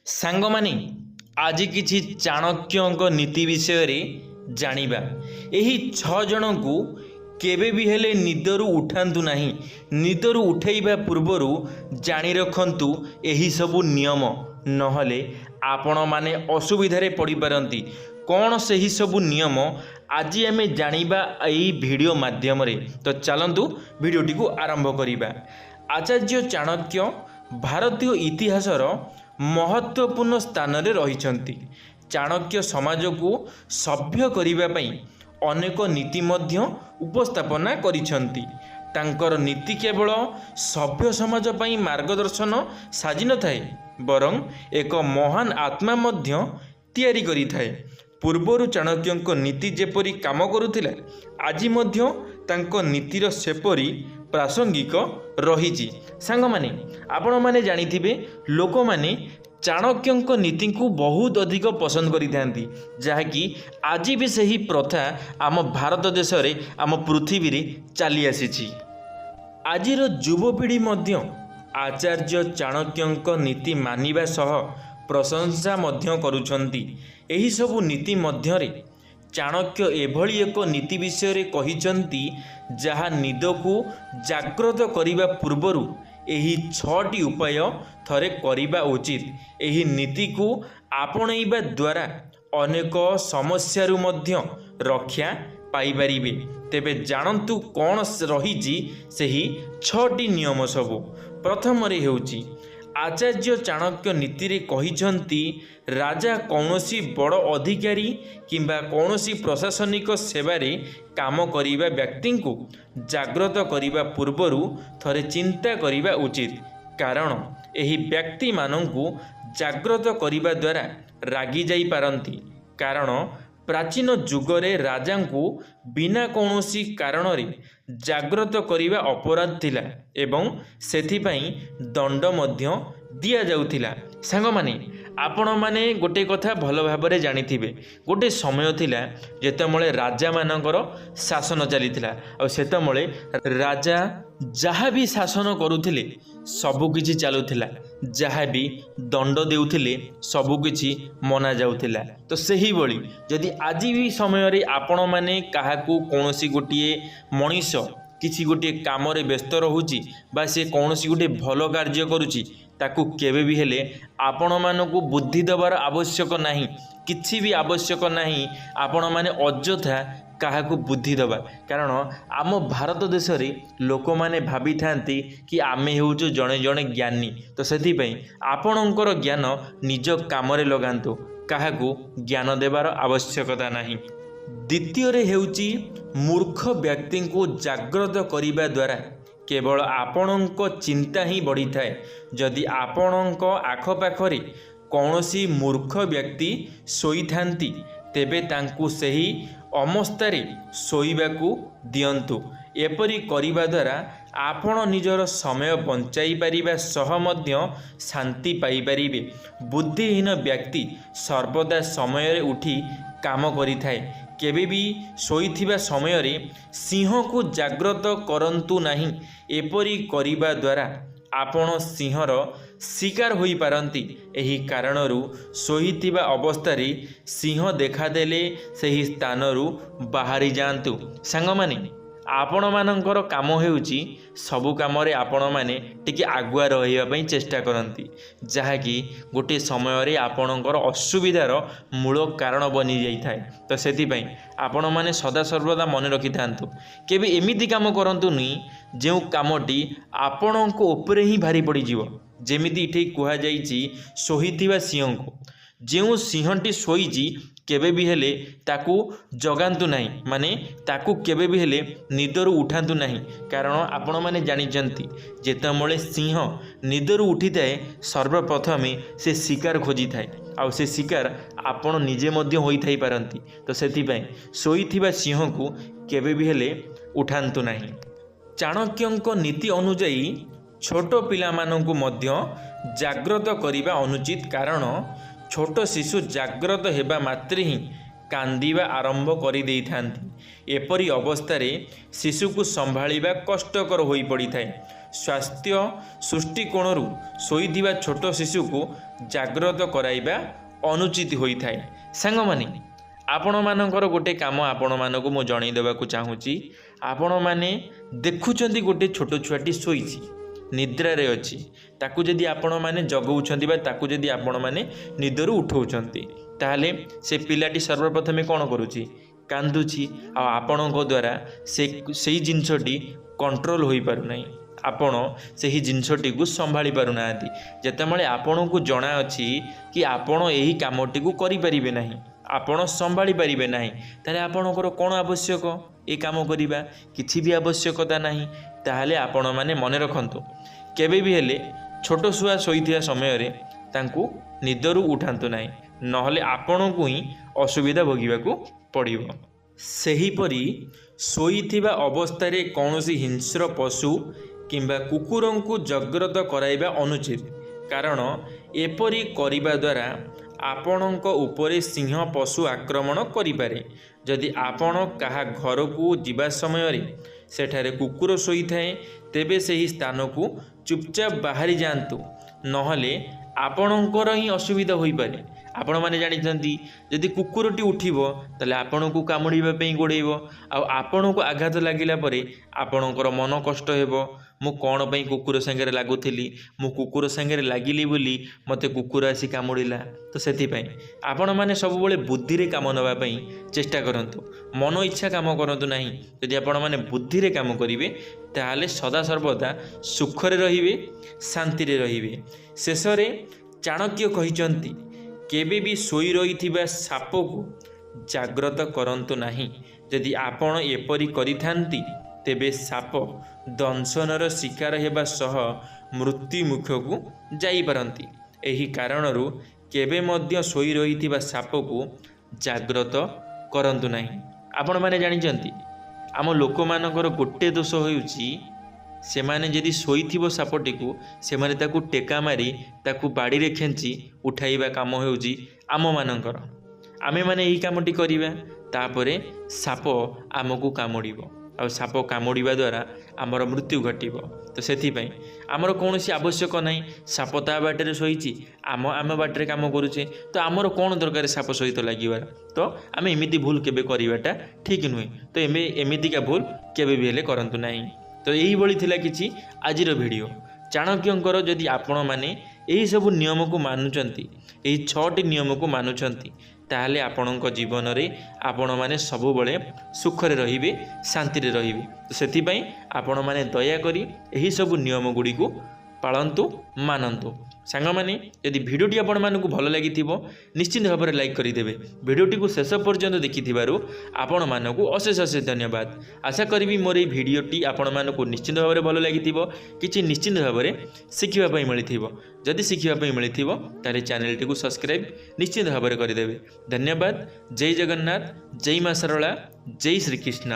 सांगमाने आज किछि चाणक्यଙ୍କ नीति विषय जानिबा। एही 6 जन को केबे भी हेले निदरु उठांतु नहीं। निदरु उठेइबा पूर्वरु जानि रखंतु एही सबु नियम, नहले आपण माने असुविधारे पड़ी पारंती। कौन सही सबु नियम आज आमे जानिबा एही वीडियो माध्यम रे। तो चलंतु वीडियोटी को आरंभ करिबा। आचार्य चाणक्य भारतीय इतिहासर महत्वपूर्ण स्थान रे रहिछंती। चाणक्य समाज को सभ्य करिबा पई अनेक नीति मध्य उपस्थापना करिछंती। तांकर नीति केवल सभ्य समाज पई मार्गदर्शन साजी न थाए, बरं एक महान आत्मा मध्य तैयारी करि थाए। पूर्वरु चाणक्यଙ୍କ नीति जेपरी काम करुथिला, आज मध्य तांको नीतिर सेपरी प्रासंगिक रहिछि। सांग माने आपण माने जानिथिबे, लोक माने चाणक्यଙ୍କ नीति को बहुत अधिक पसंद करिथांती, जहाँकि आज भी सही प्रथा आम भारत देश रे आम पृथ्वी रे चली आसीछि। आजिर युवपीढ़ी मध्य आचार्य चाणक्यଙ୍କ नीति मानिबा सह प्रशंसा मध्य करुछंती। एही सबु नीति मध्य रे चाणक्य एभली एक नीति विषय रे कहिछंती, जहा निद को जाग्रत करिबा पूर्वरु एही 6टी उपाय थरे करिबा उचित। एही नीति को आपणैबा द्वारा अनेक समस्यारु मध्य रक्षा पाइबारिबे। तेबे जानन्तु कौन रहिछि सेही 6टी नियम सबु। प्रथम रे हेउछि, आचार्य चाणक्य नीति रे कहिछंती, राजा कौनसी बड़ अधिकारी किंबा कौनसी प्रशासनिक सेवारे काम करिबा व्यक्ति को जाग्रत करिबा पूर्वरु थरे चिंता करिबा उचित। कारण एही व्यक्ति मानंकु जाग्रत करिबा द्वारा रागी जाई पारंती। कारण प्राचीन जुगरे राजा को बिना कौनसी कारण रे जाग्रत करिबा अपराध थिला एवं सेथिपाई दंड मध्य दिया जाउथिला। सांग माने आपण माने गोटे कथा भल भाबरे जानिथिबे, गोटे समय थिला जेतमळे राजा मानकर शासन चलीथिला। आ सेतमळे राजा जहाँ भी शासन करुथिले सबु किछि चालुथिला, जहाँ भी दंड देउथिले सबु किछि मना जाउथिला। तो सही बळी जदि आज भी समय रे आपण माने काहाकू कौनसी गोटिए मनीष किछि गोटे काम रे व्यस्त रहुची बा से कौनसी गोटे भल कार्य करुची, ताकू केबे भी हेले आपण मानकू बुद्धि देवार आवश्यक नाही, किछि भी आवश्यक नाही आपण माने अଯଥା काहाकू बुद्धि देवा। कारण आम भारत देश रे लोक माने भाबी थांती कि आमे हेउचु जणे जणे ज्ञानी। तो सेथिपई आपणकर ज्ञान निज काम रे लगांतु, काहाकू ज्ञान देवार आवश्यकता नाही। द्वितीय रे हेउची, मूर्ख व्यक्ति को जाग्रत करिबा द्वारा केवल आपणक चिंता ही बढ़ी थाए। जदि आपणक आखपाखरे कौनसी मूर्ख व्यक्ति सोई थांती, तेबे तांकू सही अवस्थारे सोईबाकू दियंतु। एपरी करिबा द्वारा आपण निजर समय बंचाई पारिबा सह मध्य शांति पाई पारिबे। बुद्धिहीन व्यक्ति सर्वदा समय रे उठी काम करिथाए। केबे भी सोईथिबा समय रे सिंह को जाग्रत करंतु नहीं। एपरी करिबा द्वारा आपण सिंहर शिकार होई पारंती। एही कारणरू सोईथिबा अवस्थारे सिंह देखादेले सही स्थानरू बाहरी जांतु। सांग माने आपण मानकर काम हेउची सबु काम रे आपण माने टिके आगुआ रहिबा पई चेष्टा करंती, जहाँकि गोटे समय रे आपणकर असुविधार मूल कारण बनी जाई थाए। तो सेति पई आपण माने सदा सर्वदा मन रखि थांतु, केबे एमिति काम करंतु नी जेउ कामटी आपणक ऊपर ही भारी पड़ी जीवो। जेमिति इठे कुहा जाईची, सोहिथिबा सिंह को जेउ सिंहटी सोईची केबे भी हेले ताकू जगांतु नहीं, माने ताकू केबे भी हेले निदरु उठांतु नहीं। कारण आपण माने जानिचंती, जेतमळे सिंह निदरु उठी थाए सर्वप्रथमे से शिकार खोजी थाए, आ से शिकार आपण निजे मध्य होई थाई पारंती। तो सेथिपई सोईथिबा सिंह को केबे भी हेले उठांतु नहीं। चाणक्यଙ୍କ नीति अनुଯାयी छोट पिला माननकु मध्य जाग्रत करिबा अनुचित। कारण छोट शिशु जाग्रत हेबा मात्रे ही कांदिबा आरंभ करि देई थांती। एपरी अवस्था रे शिशु को संभाळिबा कष्टकर होई पड़ी थाए। ସ୍ୱାସ୍ଥ୍ୟ ସୃଷ୍ଟିକୋଣରୁ ଶୋଇଥିବା ଛୋଟ ଶିଶୁକୁ ଜାଗ୍ରତ କରାଇବା ଅନୁଚିତ ହୋଇଥାଏ। ସାଙ୍ଗମାନେ, ଆପଣମାନଙ୍କର ଗୋଟେ କାମ ଆପଣମାନଙ୍କୁ ମୁଁ ଜଣାଇ ଦେବାକୁ ଚାହୁଁଛି। ଆପଣମାନେ ଦେଖୁଛନ୍ତି ଗୋଟେ ଛୋଟ ଛୁଆଟି ଶୋଇଛି, ନିଦ୍ରାରେ ଅଛି, ତାକୁ ଯଦି ଆପଣମାନେ ଜଗଉଛନ୍ତି ବା ତାକୁ ଯଦି ଆପଣମାନେ ନିଦରୁ ଉଠାଉଛନ୍ତି, ତାହେଲେ ସେ ପିଲାଟି ସର୍ବପ୍ରଥମେ କ'ଣ କରୁଛି? କାନ୍ଦୁଛି। ଆଉ ଆପଣଙ୍କ ଦ୍ୱାରା ସେଇ ଜିନିଷଟି କଣ୍ଟ୍ରୋଲ ହୋଇପାରୁନାହିଁ। ଆପଣ ସେହି ଜିନିଷଟିକୁ ସମ୍ଭାଳି ପାରୁନାହାନ୍ତି। ଯେତେବେଳେ ଆପଣଙ୍କୁ ଜଣାଅଛି କି ଆପଣ ଏହି କାମଟିକୁ କରିପାରିବେ ନାହିଁ, ଆପଣ ସମ୍ଭାଳି ପାରିବେ ନାହିଁ, ତାହେଲେ ଆପଣଙ୍କର କ'ଣ ଆବଶ୍ୟକ ଏ କାମ କରିବା? କିଛି ବି ଆବଶ୍ୟକତା ନାହିଁ। ତାହେଲେ ଆପଣମାନେ ମନେ ରଖନ୍ତୁ, କେବେ ବି ହେଲେ ଛୋଟ ଛୁଆ ଶୋଇଥିବା ସମୟରେ ତାଙ୍କୁ ନିଦରୁ ଉଠାନ୍ତୁ ନାହିଁ, ନହେଲେ ଆପଣଙ୍କୁ ହିଁ ଅସୁବିଧା ଭୋଗିବାକୁ ପଡ଼ିବ। ସେହିପରି ଶୋଇଥିବା ଅବସ୍ଥାରେ କୌଣସି ହିଂସ୍ର ପଶୁ କିମ୍ବା କୁକୁରଙ୍କୁ ଜାଗ୍ରତ କରାଇବା ଅନୁଚିତ, କାରଣ ଏପରି କରିବା ଦ୍ୱାରା ଆପଣଙ୍କ ଉପରେ ସିଂହ ପଶୁ ଆକ୍ରମଣ କରିପାରେ। ଯଦି ଆପଣ କାହା ଘରକୁ ଯିବା ସମୟରେ ସେଠାରେ କୁକୁର ଶୋଇଥାଏ, ତେବେ ସେହି ସ୍ଥାନକୁ ଚୁପଚାପ ବାହାରି ଯାଆନ୍ତୁ, ନହେଲେ ଆପଣଙ୍କର ହିଁ ଅସୁବିଧା ହୋଇପାରେ। ଆପଣମାନେ ଜାଣିଛନ୍ତି, ଯଦି କୁକୁରଟି ଉଠିବ ତାହେଲେ ଆପଣଙ୍କୁ କାମୁଡ଼ିବା ପାଇଁ ଗୋଡ଼େଇବ, ଆଉ ଆପଣଙ୍କୁ ଆଘାତ ଲାଗିଲା ପରେ ଆପଣଙ୍କର ମନ କଷ୍ଟ ହେବ। ମୁଁ କ'ଣ ପାଇଁ କୁକୁର ସାଙ୍ଗରେ ଲାଗୁଥିଲି, ମୁଁ କୁକୁର ସାଙ୍ଗରେ ଲାଗିଲି ବୋଲି ମୋତେ କୁକୁର ଆସି କାମୁଡ଼ିଲା। ତ ସେଥିପାଇଁ ଆପଣମାନେ ସବୁବେଳେ ବୁଦ୍ଧିରେ କାମ ନେବା ପାଇଁ ଚେଷ୍ଟା କରନ୍ତୁ, ମନ ଇଚ୍ଛା କାମ କରନ୍ତୁ ନାହିଁ। ଯଦି ଆପଣମାନେ ବୁଦ୍ଧିରେ କାମ କରିବେ ତାହେଲେ ସଦାସର୍ବଦା ସୁଖରେ ରହିବେ, ଶାନ୍ତିରେ ରହିବେ। ଶେଷରେ ଚାଣକ୍ୟ କହିଛନ୍ତି, କେବେ ବି ଶୋଇ ରହିଥିବା ସାପକୁ ଜାଗ୍ରତ କରନ୍ତୁ ନାହିଁ। ଯଦି ଆପଣ ଏପରି କରିଥାନ୍ତି, ତେବେ ସାପ ଦଂଶନର ଶିକାର ହେବା ସହ ମୃତ୍ୟୁ ମୁଖକୁ ଯାଇପାରନ୍ତି। ଏହି କାରଣରୁ କେବେ ମଧ୍ୟ ଶୋଇ ରହିଥିବା ସାପକୁ ଜାଗ୍ରତ କରନ୍ତୁ ନାହିଁ। ଆପଣମାନେ ଜାଣିଛନ୍ତି, ଆମ ଲୋକମାନଙ୍କର ଗୋଟେ ଦୋଷ ହେଉଛି, ସେମାନେ ଯଦି ଶୋଇଥିବ ସାପଟିକୁ, ସେମାନେ ତାକୁ ଟେକା ମାରି ତାକୁ ବାଡ଼ିରେ ଖେଞ୍ଚି ଉଠାଇବା କାମ ହେଉଛି ଆମମାନଙ୍କର। ଆମେମାନେ ଏହି କାମଟି କରିବା, ତାପରେ ସାପ ଆମକୁ କାମୁଡ଼ିବ, ଆଉ ସାପ କାମୁଡ଼ିବା ଦ୍ୱାରା ଆମର ମୃତ୍ୟୁ ଘଟିବ। ତ ସେଥିପାଇଁ ଆମର କୌଣସି ଆବଶ୍ୟକ ନାହିଁ। ସାପ ତା ବାଟରେ ଶୋଇଛି, ଆମ ବାଟରେ କାମ କରୁଛେ, ତ ଆମର କ'ଣ ଦରକାର ସାପ ସହିତ ଲାଗିବାର? ତ ଆମେ ଏମିତି ଭୁଲ କେବେ କରିବାଟା ଠିକ୍ ନୁହେଁ। ତ ଏମିତିକା ଭୁଲ କେବେ ବି ହେଲେ କରନ୍ତୁ ନାହିଁ। ତ ଏହିଭଳି ଥିଲା କିଛି ଆଜିର ଭିଡ଼ିଓ। ଚାଣକ୍ୟଙ୍କର ଯଦି ଆପଣମାନେ ଏହିସବୁ ନିୟମକୁ ମାନୁଛନ୍ତି, ଏହି 6ଟି ନିୟମକୁ ମାନୁଛନ୍ତି, ତାହେଲେ ଆପଣଙ୍କ ଜୀବନରେ ଆପଣମାନେ ସବୁବେଳେ ସୁଖରେ ରହିବେ, ଶାନ୍ତିରେ ରହିବେ। ତ ସେଥିପାଇଁ ଆପଣମାନେ ଦୟାକରି ଏହିସବୁ ନିୟମ ଗୁଡ଼ିକୁ ପାଳନ୍ତୁ, ମାନନ୍ତୁ। ସାଙ୍ଗମାନେ, ଯଦି ଭିଡ଼ିଓଟି ଆପଣମାନଙ୍କୁ ଭଲ ଲାଗିଥିବ ନିଶ୍ଚିତ ଭାବରେ ଲାଇକ୍ କରିଦେବେ। ଭିଡ଼ିଓଟିକୁ ଶେଷ ପର୍ଯ୍ୟନ୍ତ ଦେଖିଥିବାରୁ ଆପଣମାନଙ୍କୁ ଅଶେଷ ଅଶେଷ ଧନ୍ୟବାଦ। ଆଶା କରିବି ମୋର ଏହି ଭିଡ଼ିଓଟି ଆପଣମାନଙ୍କୁ ନିଶ୍ଚିତ ଭାବରେ ଭଲ ଲାଗିଥିବ, କିଛି ନିଶ୍ଚିତ ଭାବରେ ଶିଖିବା ପାଇଁ ମିଳିଥିବ। ଯଦି ଶିଖିବା ପାଇଁ ମିଳିଥିବ ତାହେଲେ ଚ୍ୟାନେଲଟିକୁ ସବସ୍କ୍ରାଇବ୍ ନିଶ୍ଚିତ ଭାବରେ କରିଦେବେ। ଧନ୍ୟବାଦ। ଜୟ ଜଗନ୍ନାଥ, ଜୟ ମା ଶାରଳା, ଜୟ ଶ୍ରୀକୃଷ୍ଣ।